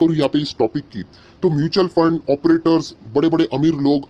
करूँ यहाँ पे इस टॉपिक की, तो म्यूचुअल फंड ऑपरेटर्स, बड़े बड़े अमीर लोग,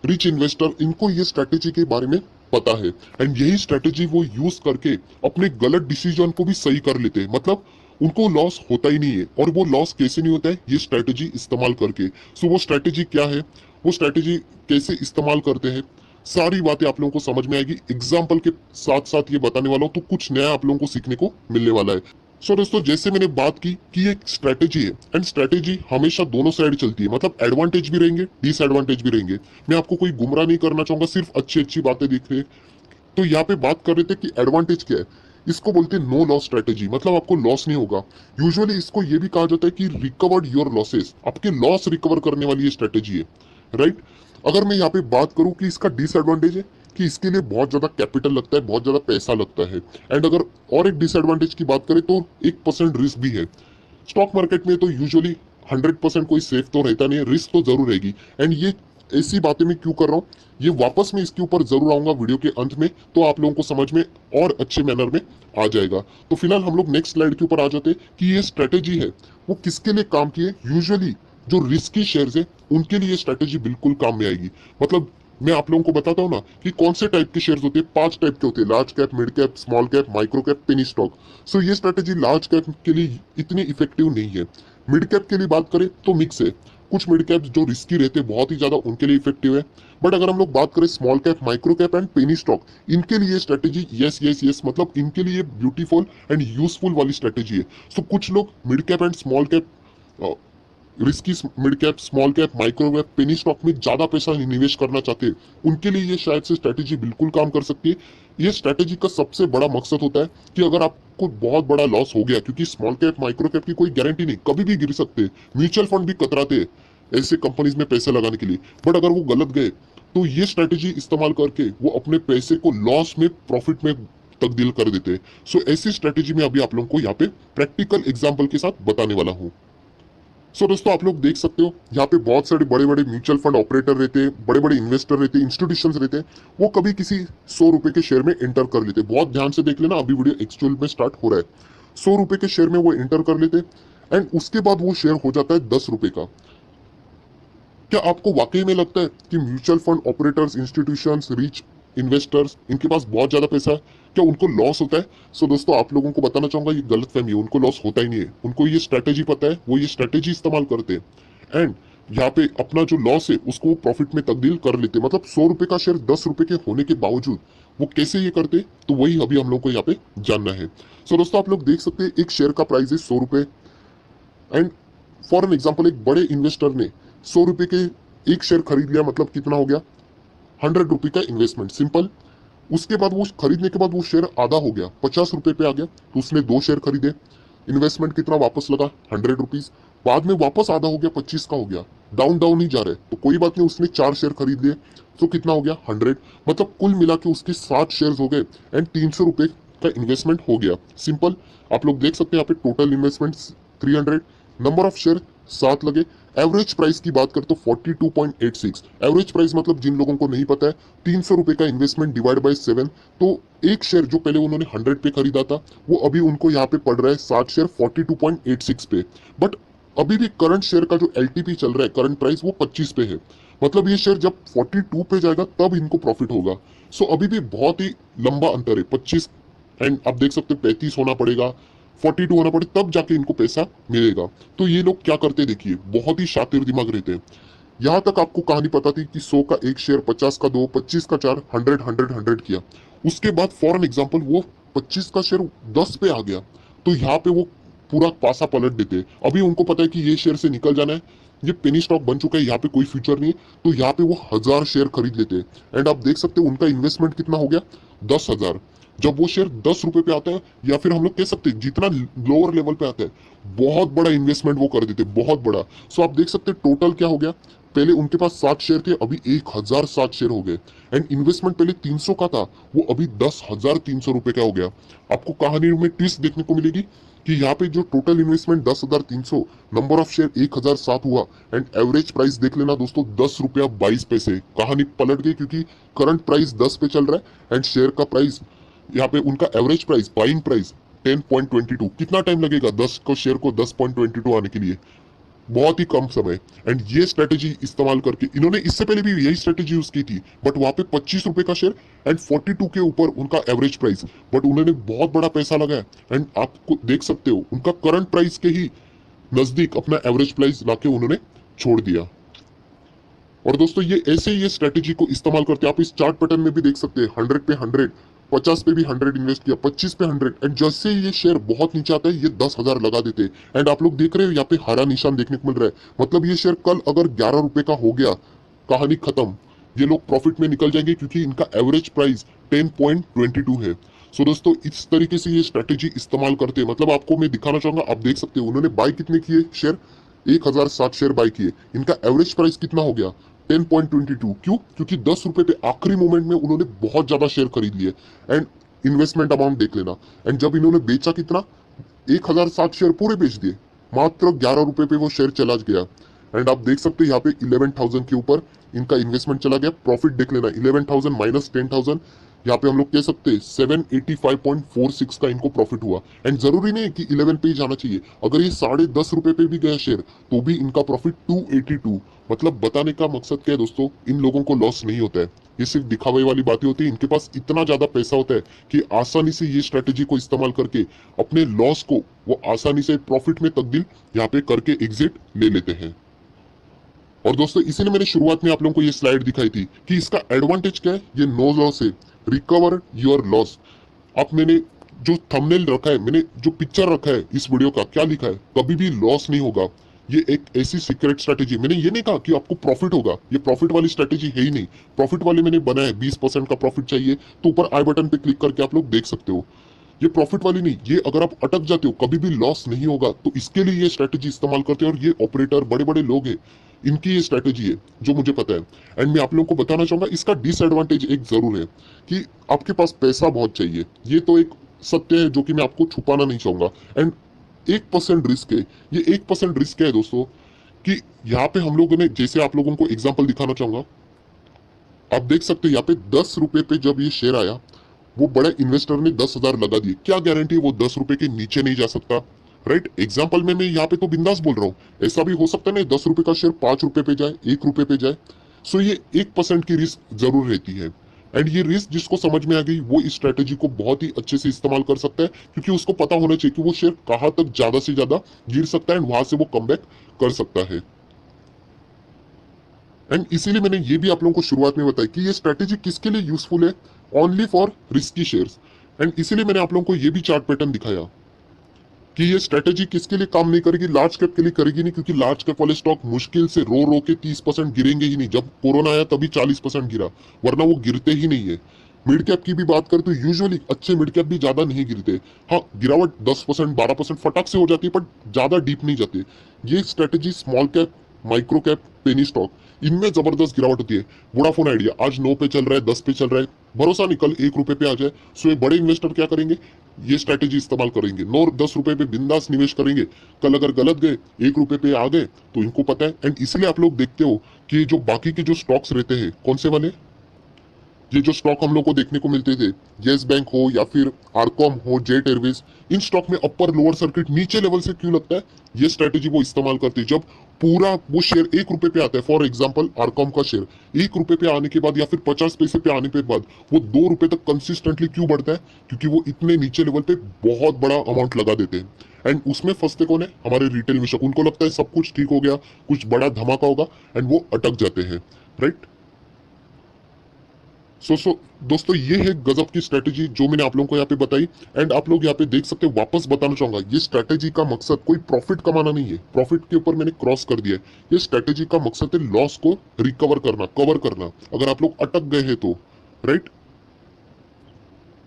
रिच इन्वेस्टर, इनको ये स्ट्रेटेजी के बारे में पता है। एंड यही स्ट्रेटेजी वो यूज करके अपने गलत डिसीजन को भी सही कर लेते हैं। मतलब उनको लॉस होता ही नहीं है। और वो लॉस कैसे नहीं होता है? ये स्ट्रेटेजी इस्तेमाल करके। सो वो स्ट्रेटेजी क्या है, वो स्ट्रेटेजी कैसे इस्तेमाल करते हैं, सारी बातें आप लोगों को समझ में आएगी। एग्जाम्पल के साथ साथ ये बताने वाला हूँ, तो कुछ नया आप लोगों को सीखने को मिलने वाला है। सो दोस्तों, जैसे मैंने बात की कि ये एक स्ट्रेटेजी है, एंड स्ट्रेटेजी हमेशा दोनों साइड चलती है। मतलब एडवांटेज भी रहेंगे, डिसएडवांटेज भी रहेंगे। मैं आपको कोई गुमराह नहीं करना चाहूंगा, सिर्फ अच्छी अच्छी बातें दिख रही है। तो यहाँ पे बात कर रहे थे कि एडवांटेज क्या है। इसको बोलते हैं नो लॉस स्ट्रेटेजी, मतलब आपको लॉस नहीं होगा। यूजुअली इसको ये भी कहा जाता है कि रिकवर्ड योर लॉसेस, आपके लॉस रिकवर करने वाली ये स्ट्रेटेजी है, राइट। अगर मैं यहाँ पे बात करूं कि इसका डिसएडवांटेज है कि इसके लिए बहुत ज्यादा कैपिटल लगता है, बहुत ज्यादा पैसा लगता है। एंड अगर और एक डिसएडवांटेज की बात करें तो 1% रिस्क भी है। स्टॉक मार्केट में तो यूजुअली 100% कोई सेफ तो रहता नहीं है, रिस्क तो जरूर रहेगी। एंड ये ऐसी बातें मैं क्यों कर रहा हूँ, ये वापस मैं इसके ऊपर जरूर आऊंगा वीडियो के अंत में, तो आप लोगों को समझ में और अच्छे मैनर में आ जाएगा। तो फिलहाल हम लोग नेक्स्ट स्लाइड के ऊपर आ जाते हैं कि ये स्ट्रेटेजी है वो किसके लिए काम की है। यूजुअली जो रिस्की शेयर्स है उनके लिए स्ट्रेटेजी बिल्कुल काम में आएगी। मतलब मैं आप लोगों को बताता हूँ ना कि कौन से टाइप के शेयर्स होते हैं। 5 टाइप के होते हैं, large cap, mid cap, small cap, micro cap, penny stock. So ये स्ट्रेटेजी लार्ज कैप के लिए इतनी इफेक्टिव नहीं है। मिड कैप के लिए बात करें तो मिक्स है, कुछ मिड कैप जो रिस्की रहते हैं बहुत ही ज्यादा, उनके लिए इफेक्टिव है। बट अगर हम लोग बात करें small cap, micro cap and penny stock, इनके लिए स्ट्रेटेजी यस यस यस, मतलब इनके लिए ब्यूटीफुल एंड यूजफुल वाली स्ट्रेटेजी है। सो कुछ लोग mid cap and small cap, risky mid cap, small cap, micro cap, penny stock में ज्यादा पैसा निवेश करना चाहते हैं, उनके लिए ये शायद से स्ट्रेटेजी बिल्कुल काम कर सकती है। ये स्ट्रेटेजी का सबसे बड़ा मकसद होता है कि अगर आपको बहुत बड़ा लॉस हो गया, क्योंकि स्मॉल कैप, माइक्रो कैप की कोई गारंटी नहीं, कभी भी गिर सकते हैं। म्यूचुअल फंड भी कतराते हैं ऐसे कंपनीज में पैसे लगाने के लिए। बट अगर वो गलत गए तो ये स्ट्रेटेजी इस्तेमाल करके वो अपने पैसे को लॉस में प्रॉफिट में तब्दील कर देते हैं। सो ऐसी स्ट्रेटेजी में अभी आप लोगों को यहाँ पे प्रैक्टिकल एग्जाम्पल के साथ बताने वाला हूँ। सो दोस्तों, आप लोग देख सकते हो यहाँ पे बहुत सारे बड़े बड़े म्यूचुअल फंड ऑपरेटर रहते हैं, बड़े बड़े इन्वेस्टर रहते हैं, इंस्टीट्यूशंस रहते हैं। वो कभी किसी 100 रुपए के शेयर में एंटर कर लेते हैं। बहुत ध्यान से देख लेना, अभी वीडियो एक्चुअल में स्टार्ट हो रहा है। 100 रुपए के शेयर में वो एंटर कर लेते हैं एंड उसके बाद वो शेयर हो जाता है 10 रुपए का। क्या आपको वाकई में लगता है कि mutual fund operators, institutions, rich investors, इनके पास बहुत ज्यादा पैसा है, क्या उनको लॉस होता है? सो दोस्तों, आप लोगों को बताना चाहूंगा ये गलत फहमी है, उनको लॉस होता ही नहीं है। उनको ये स्ट्रेटेजी पता है, वो ये स्ट्रेटेजी इस्तेमाल करते हैं एंड यहाँ पे अपना जो लॉस है उसको प्रॉफिट में तब्दील कर लेते हैं। मतलब 100 रुपए का शेयर 10 रुपए के होने के बावजूद वो कैसे ये करते, तो वही अभी हम लोग को यहाँ पे जानना है। सो दोस्तों, आप लोग देख सकते हैं एक शेयर का प्राइस है 100 रुपए। एंड फॉर एन एग्जाम्पल, एक बड़े इन्वेस्टर ने 100 रुपए के एक शेयर खरीद लिया, मतलब कितना हो गया, 100 रुपए का इन्वेस्टमेंट, सिंपल। उसके बाद वो खरीदने के बाद वो शेयर आधा हो गया, 50 रुपए पे आ गया, तो उसने 2 शेयर खरीदे। इन्वेस्टमेंट कितना वापस लगा, 100 रुपीज। बाद में वापस आधा हो गया, 25 का हो गया। डाउन डाउन ही जा रहे, तो कोई बात नहीं, उसने 4 शेयर खरीद लिए, तो कितना हो गया, 100। मतलब कुल मिला के उसके 7 शेयर हो गए एंड 300 रुपए का इन्वेस्टमेंट हो गया, सिंपल। आप लोग देख सकते हैं यहाँ पे total investment 300, number of share 7 लगे। एवरेज प्राइस की बात करें तो 42.86। एवरेज प्राइस मतलब जिन लोगों को नहीं पता है, 300 रुपए का इन्वेस्टमेंट डिवाइड बाय 7, तो एक शेयर जो पहले उन्होंने 100 पे खरीदा था, वो अभी उनको यहाँ पे पड़ रहा है 7 शेयर 42.86 पे। बट अभी भी करंट शेयर का जो एलटीपी चल रहा है, करंट प्राइस, वो 25 पे है। मतलब ये शेयर जब 42 पे जाएगा तब इनको प्रॉफिट होगा। सो अभी भी बहुत ही लंबा अंतर है, 25 एंड आप देख सकते हैं 35 होना पड़ेगा, 42 होना पड़े, तब जाके इनको पैसा मिलेगा। तो ये लोग क्या करते देखिए, बहुत ही शातिर दिमाग रहते हैं। यहाँ तक आपको कहानी पता थी कि 100 का एक शेयर, 50 का 2, 25 का 4, 100 100 100 किया। उसके बाद फॉर एन एग्जाम्पल वो 25 का शेयर 10 पे आ गया, तो यहाँ पे वो पूरा पासा पलट देते हैं। अभी उनको पता है कि ये शेयर से निकल जाना है, ये पेनी स्टॉक बन चुका है, यहाँ पे कोई फ्यूचर नहीं है, तो यहाँ पे वो 1000 शेयर खरीद लेते हैं। एंड आप देख सकते हैं उनका इन्वेस्टमेंट कितना हो गया, 10,000। जब वो शेयर 10 रुपए पे आता है, या फिर हम लोग कह सकते हैं जितना लोअर लेवल पे आता है, बहुत बड़ा इन्वेस्टमेंट वो कर देते, बहुत बड़ा। सो आप देख सकते हैं टोटल क्या हो गया, पहले उनके पास 7 शेयर थे, अभी 1007 शेयर हो गए। एंड इन्वेस्टमेंट पहले 300 का था, वो अभी 10,300 रुपए का हो गया। आपको कहानी में ट्विस्ट देखने को मिलेगी कि यहाँ पे जो total investment 10,300, number of share 1007 हुआ, एंड एवरेज प्राइस देख लेना दोस्तों, 10 रुपया 22 पैसे। कहानी पलट गई, क्योंकि करंट प्राइस 10 पे चल रहा है एंड शेयर का प्राइस, यहाँ पे उनका एवरेज प्राइस, बाइंग प्राइस 10.22। कितना टाइम लगेगा 10 को शेयर को 10.22 आने के लिए? बहुत ही कम समय। एंड ये स्ट्रेटेजी इस्तेमाल करके इन्होंने इससे पहले भी यही स्ट्रेटेजी यूज की थी, बट वहां पे 25 रुपए का शेयर एंड 42 के ऊपर उनका एवरेज प्राइस, बट उन्होंने बहुत बड़ा पैसा लगाया एंड आपको देख सकते हो उनका करंट प्राइस के ही नजदीक अपना एवरेज प्राइस लाके उन्होंने छोड़ दिया। और दोस्तों ये ऐसे ही ये स्ट्रेटेजी को इस्तेमाल करते हैं, आप इस चार्ट पैटर्न में भी देख सकते हैं, 100 पे 100, 50 पे भी 100 इन्वेस्ट किया, 25 पे 100, एंड जैसे ही ये शेयर बहुत नीचे आता है ये 10,000 लगा देते हैं। एंड आप लोग देख रहे हो यहाँ पे हरा निशान देखने को मिल रहा है, मतलब ये शेयर कल अगर 11 रुपए का हो गया, कहानी खत्म, ये लोग प्रॉफिट में निकल जाएंगे क्योंकि इनका एवरेज प्राइस 10.22 है। सो दोस्तों इस तरीके से ये स्ट्रेटेजी इस्तेमाल करते हैं, मतलब आपको मैं दिखाना चाहूंगा, आप देख सकते हो उन्होंने बाय कितने किए शेयर, 1007 शेयर बाय किए, इनका एवरेज प्राइस कितना हो गया 10.22। क्यों? क्योंकि 10 रुपए पे आखिरी मोमेंट में उन्होंने बहुत ज्यादा शेयर खरीद लिए। एंड इन्वेस्टमेंट अमाउंट देख लेना, एंड जब इन्होंने बेचा कितना, 1007 शेयर पूरे बेच दिए, मात्र 11 रुपए पे वो शेयर चला गया। एंड आप देख सकते हैं यहाँ पे 11,000 के ऊपर इनका इन्वेस्टमेंट चला गया। प्रॉफिट देख लेना, 11,000 माइनस 10,000, यहाँ पे हम लोग कह सकते हैं 785.46 का इनको प्रॉफिट हुआ। एंड जरूरी नहीं कि 11 पे ही जाना चाहिए, अगर ये 10.5 रुपए पे भी गया शेयर तो भी इनका प्रॉफिट 282। मतलब बताने का मकसद क्या है दोस्तों, इन लोगों को लॉस नहीं होता है, ये सिर्फ दिखावे वाली बातें होती है। इनके पास इतना ज्यादा पैसा होता है कि आसानी से ये स्ट्रेटेजी को इस्तेमाल करके अपने लॉस को वो आसानी से प्रॉफिट में तब्दील यहाँ पे करके एग्जिट ले लेते हैं। और दोस्तों इसीलिए मैंने शुरुआत में आप लोगों को ये स्लाइड दिखाई थी कि इसका एडवांटेज क्या है, ये नो लॉस है, रिकवर योर लॉस। आप मैंने जो थंबनेल रखा है, मैंने जो पिक्चर रखा है इस वीडियो का, क्या लिखा है, कभी भी लॉस नहीं होगा। ये एक ऐसी सीक्रेट स्ट्रेटेजी, मैंने ये नहीं कहा कि आपको प्रॉफिट होगा, ये प्रॉफिट वाली स्ट्रेटेजी है ही नहीं। प्रॉफिट वाले मैंने बनाया है, 20% का प्रॉफिट चाहिए तो ऊपर आई बटन पे क्लिक करके आप लोग देख सकते हो। ये प्रॉफिट वाली नहीं, ये अगर आप अटक जाते हो कभी भी लॉस नहीं होगा, तो इसके लिए ये स्ट्रेटेजी इस्तेमाल करते हैं। और ये ऑपरेटर बड़े बड़े लोग हैं, इनकी ये स्ट्रेटेजी है जो मुझे पता है। एंड मैं आप लोगों को बताना चाहूंगा इसका डिसएडवांटेज एक जरूर है कि आपके पास पैसा बहुत चाहिए, ये तो एक सत्य है जो कि मैं आपको छुपाना नहीं चाहूंगा। एंड 1% रिस्क है, ये 1% रिस्क है दोस्तों, कि यहाँ पे हम लोगों ने, जैसे आप लोगों को एग्जाम्पल दिखाना चाहूंगा, आप देख सकते हो यहाँ पे 10 रुपए पे जब ये शेयर आया, वो बड़े इन्वेस्टर ने 10,000 लगा दिए, क्या गारंटी है वो 10 रुपए के नीचे नहीं जा सकता? राइट, एग्जाम्पल में मैं यहाँ पे तो बिंदास बोल रहा हूँ, ऐसा भी हो सकता है ना 10 रुपए का शेयर 5 रुपए पे जाए, 1 रुपए पे जाए। सो ये 1% की रिस्क जरूर रहती है। एंड ये रिस्क जिसको समझ में आ गई वो इस स्ट्रेटेजी को बहुत ही अच्छे से इस्तेमाल कर सकता है, क्योंकि उसको पता होना चाहिए कि वो शेयर कहाँ तक ज्यादा से ज्यादा गिर सकता है एंड वहां से वो कमबैक कर सकता है। एंड इसीलिए मैंने ये भी आप लोगों को शुरुआत में बताया कि ये स्ट्रेटेजी किसके लिए यूजफुल है, only for risky shares. And इसीलिए मैंने आप लोगों को ये भी चार्ट पैटर्न दिखाया कि ये स्ट्रेटेजी किसके लिए काम नहीं करेगी, लार्ज कैप के लिए करेगी नहीं, क्योंकि लार्ज कैप वाले स्टॉक मुश्किल से रो रो के 30% गिरेंगे ही नहीं। जब कोरोना आया तभी 40% गिरा, वरना वो गिरते ही नहीं है। मिड कैप की भी बात करें तो यूजुअली अच्छे मिड कैप भी ज्यादा नहीं गिरते, हाँ गिरावट 10% 12% फटाक से हो जाती है, पर ज्यादा डीप नहीं जाती। ये strategy small cap, micro cap, penny stock, इनमें जबरदस्त गिरावट होती है। वोडाफोन आइडिया आज 9 पे चल रहा है, 10 पे चल रहा है, भरोसा नहीं कल 1 रुपए पे आ जाए। सो ये बड़े इन्वेस्टर क्या करेंगे, ये स्ट्रेटेजी इस्तेमाल करेंगे, 9-10 रुपए पे बिंदास निवेश करेंगे। कल अगर गलत गए, 1 रुपए पे आ गए, तो इनको पता है। एंड इसलिए आप लोग देखते हो कि जो बाकी के जो स्टॉक्स रहते हैं, कौन से वाले, ये जो स्टॉक हम लोग को देखने को मिलते थे, येस बैंक हो या फिर आरकॉम हो, जेट एयरवेज, इन स्टॉक में अपर लोअर सर्किट नीचे लेवल से क्यों लगता है, ये स्ट्रेटेजी वो इस्तेमाल करते हैं। जब पूरा वो शेयर 1 रुपए पे आता है, फॉर एग्जांपल आरकॉम का शेयर 1 रुपए पे आने के बाद या फिर 50 पैसे पे आने के बाद वो 2 रुपए तक कंसिस्टेंटली क्यों बढ़ता है, क्योंकि वो इतने नीचे लेवल पे बहुत बड़ा अमाउंट लगा देते हैं। एंड उसमें फंसते कौन है, हमारे रिटेल इन्वेस्टर, उनको लगता है सब कुछ ठीक हो गया, कुछ बड़ा धमाका होगा, एंड वो अटक जाते हैं। राइट, सो दोस्तों ये है गजब की स्ट्रेटेजी जो मैंने आप लोगों को यहाँ पे बताई। एंड आप लोग यहाँ पे देख सकते हैं, वापस बताना चाहूंगा, ये स्ट्रेटेजी का मकसद कोई प्रॉफिट कमाना नहीं है, प्रॉफिट के ऊपर मैंने क्रॉस कर दिया है। ये स्ट्रेटेजी का मकसद है लॉस को रिकवर करना, कवर करना, अगर आप लोग अटक गए हैं तो। राइट,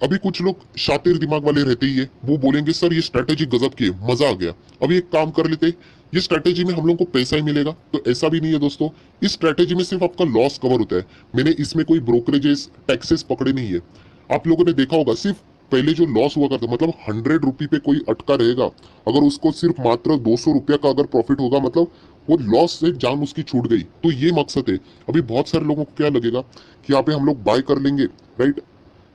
अभी कुछ लोग शातिर दिमाग वाले रहते ही है, वो बोलेंगे सर ये स्ट्रेटेजी गजब की है, मजा आ गया, अभी एक काम कर लेते, ये स्ट्रेटेजी में हम लोग को पैसा ही मिलेगा। तो ऐसा भी नहीं है दोस्तों, इस स्ट्रेटेजी में सिर्फ आपका लॉस कवर होता है। मैंने इसमें कोई ब्रोकरेजेस, टैक्सेस पकड़े नहीं है। आप लोगों ने देखा होगा सिर्फ पहले जो लॉस हुआ करता, मतलब 100 रुपये पे कोई अटका रहेगा, अगर उसको सिर्फ मात्र 200 रुपया का अगर प्रॉफिट होगा, मतलब वो लॉस से जान उसकी छूट गई। तो ये मकसद है। अभी बहुत सारे लोगों को क्या लगेगा कि यहाँ पे हम लोग बाय कर लेंगे, राइट,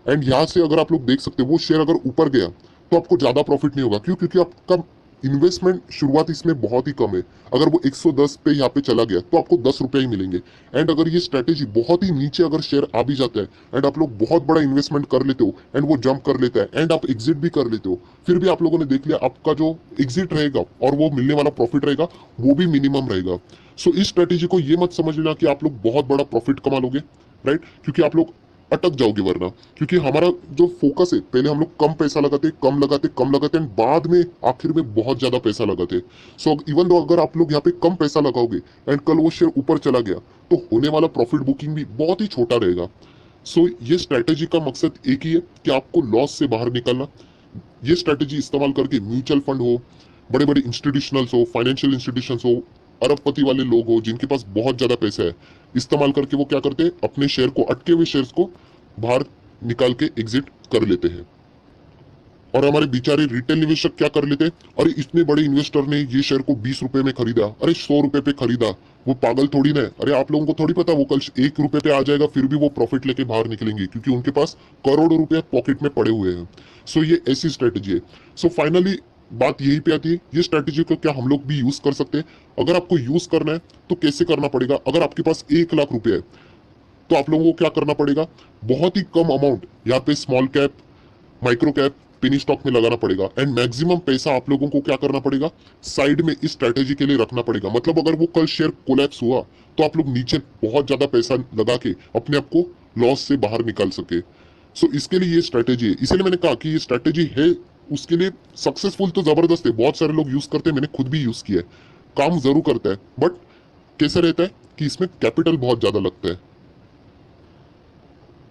एंड यहाँ से अगर आप लोग देख सकते हो वो शेयर अगर ऊपर गया तो आपको ज्यादा प्रॉफिट नहीं होगा। क्यों? क्योंकि आपका इन्वेस्टमेंट शुरुआत इसमें बहुत ही कम है। अगर वो 110 पे यहाँ पे चला गया तो आपको 10 रुपए ही मिलेंगे। एंड अगर ये स्ट्रेटेजी बहुत ही नीचे अगर शेयर आ भी जाता है एंड आप लोग बहुत बड़ा इन्वेस्टमेंट कर लेते हो एंड वो जंप कर लेता है एंड आप एग्जिट भी कर लेते हो, फिर भी आप लोगों ने देख लिया आपका जो एग्जिट रहेगा और वो मिलने वाला प्रॉफिट रहेगा वो भी मिनिमम रहेगा। सो इस स्ट्रेटेजी को ये मत समझ लेना कि आप लोग बहुत बड़ा प्रॉफिट कमा लोगे, राइट? क्योंकि आप लोग अटक जाओगे वरना। क्योंकि हमारा जो फोकस है, पहले हम लोग कम पैसा लगाते कम लगाते कम लगाते एंड बाद में आखिर में बहुत ज्यादा पैसा लगाते। सो इवन दो अगर आप लोग यहाँ पे कम पैसा लगाओगे एंड कल वो शेयर ऊपर चला गया तो होने वाला प्रॉफिट बुकिंग भी बहुत ही छोटा रहेगा। सो ये स्ट्रेटेजी का मकसद एक ही है कि आपको लॉस से बाहर निकलना। ये स्ट्रेटेजी इस्तेमाल करके म्यूचुअल फंड हो, बड़े बड़े इंस्टीट्यूशनल्स हो, फाइनेंशियल इंस्टीट्यूशंस हो, अरबपति वाले लोग हो जिनके पास बहुत ज्यादा पैसा है, इस्तेमाल करके वो क्या करते हैं, अपने शेयर को, अटके हुए शेयर्स को बाहर निकाल के एग्जिट कर लेते हैं। और हमारे बेचारे रिटेल निवेशक क्या कर लेते हैं, अरे इतने बड़े इन्वेस्टर ने ये शेयर को 20 रुपए में खरीदा, अरे 100 रुपए पे खरीदा, वो पागल थोड़ी ना है। अरे आप लोगों को थोड़ी पता वो कल 1 रुपए पे आ जाएगा फिर भी वो प्रॉफिट लेके बाहर निकलेंगे क्योंकि उनके पास करोड़ों रुपए पॉकेट में पड़े हुए हैं। सो ये ऐसी स्ट्रेटेजी है। सो फाइनली बात यही पे आती है, ये स्ट्रेटेजी को क्या हम लोग भी यूज कर सकते हैं? अगर आपको यूज करना है तो कैसे करना पड़ेगा? अगर आपके पास 1 लाख रुपए है तो आप लोगों को क्या करना पड़ेगा, बहुत ही कम अमाउंट यहाँ पे small cap, micro cap, penny stock में लगाना पड़ेगा एंड मैक्सिमम पैसा आप लोगों को क्या करना पड़ेगा, साइड में इस स्ट्रेटेजी के लिए रखना पड़ेगा। मतलब अगर वो कल शेयर कोलैप्स हुआ तो आप लोग नीचे बहुत ज्यादा पैसा लगा के अपने आप को लॉस से बाहर निकाल सके। सो इसके लिए ये स्ट्रेटेजी है, इसलिए मैंने कहा कि ये स्ट्रेटेजी है, उसके लिए सक्सेसफुल तो जबरदस्त है, बहुत सारे लोग यूज करते हैं, मैंने खुद भी यूज किया है, काम जरूर करता है, बट कैसे रहता है कि इसमें कैपिटल बहुत ज्यादा लगता है।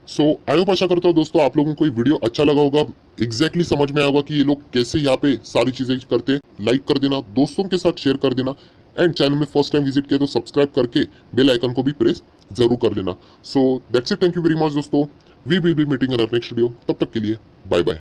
सो आई होप, आशा करता हूँ दोस्तों आप लोगों को ये वीडियो अच्छा लगा होगा, एग्जैक्टली समझ में आया होगा कि ये लोग कैसे यहाँ पे सारी चीजें करते हैं। लाइक कर देना, दोस्तों के साथ शेयर कर देना एंड चैनल में फर्स्ट टाइम विजिट किया तो सब्सक्राइब करके बेल आइकन को भी प्रेस जरूर कर लेना। So that's it, thank you very much दोस्तों, we will be meeting in our next video, तब तक के लिए बाय बाय।